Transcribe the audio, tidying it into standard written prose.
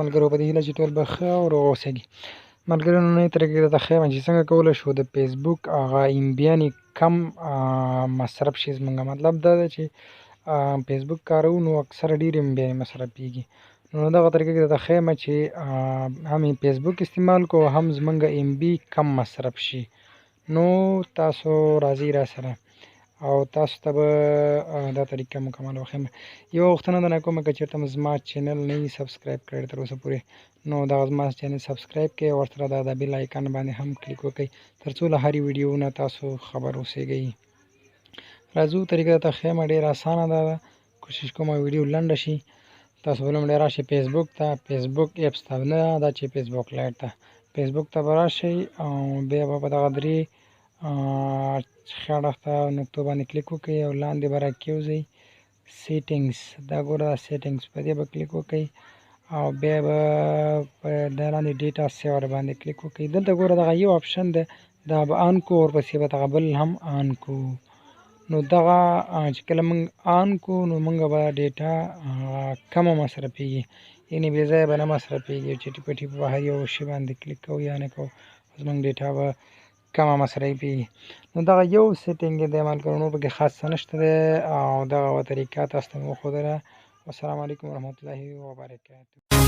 ملګرو په دې هیله چې ټول به ښه او روغ اوسېږي. ملګرو نننۍ طریقې درته ښیم چې څنګه کولی شو د فیسبوک هغه MB-یانې کم مصرف شي. زموږ مطلب دا ده چې فیسبوک کاروو نو اکثره ډېر MB-یانې مصرفېږي. نو دغه طریقه کې درته ښیم چې هم فیسبوک استعمال کو هم زموږ MB کم مصرف شي. نو تاسو راځئ راسره او تاسو ته به دا طریقه مکمل وښیم. یوه غوښتنه درنه کوم که چېرته مو زما چینل نه وي سبسکرایب کړی تر اوسه پورې، نو دغه زما چینل سبسکرایب کړئ او ورسره د بیل آیکن باندې هم کلیک وکړئ تر څو له هرې ویډیو نه تاسو خبر اوسېږئ. راځو طریقه درته ښیم، ډېره اسانه ده. کوشش کوم ویډیو لنډه شي. تاسو به لومړی راشئ فیسبوک ته، فیسبوک ایپس ته، نه دا چې فیسبوک لایټ ته. فیسبوک ته به راشئ او بیا به په دغه درې ښي اړخ ته نقطو باندې کلیک وکړئ او لاندې به راکېوځئ سیټینګس. دا ګوره دا سیټینګس په دې به کلیک وکړئ او بیا به په دا لاندې ډیټا سیور باندې کلیک وکړئ. دلته ګوره دغه یو آپشن ده دا به آن کو، ورپسې به دغه بل هم آن کو. نو دغه چې کله موږ آن کو نو موږ به ډیټا کمه مصرفېږي، یعنې بې ځایه به نه مصرفېږي. چټي پټي په هر یو شي باندې کلیک کوو یا نه کوو زموږ ډیټا به کمه مصرفېږي. نو دغه یو سیټینګ دی ملګرو، نور پکې خاص څه نشته دی او دغه طریقه تاسو ته مې وښودله. والسلام علیکم ورحمة الله وبرکاته.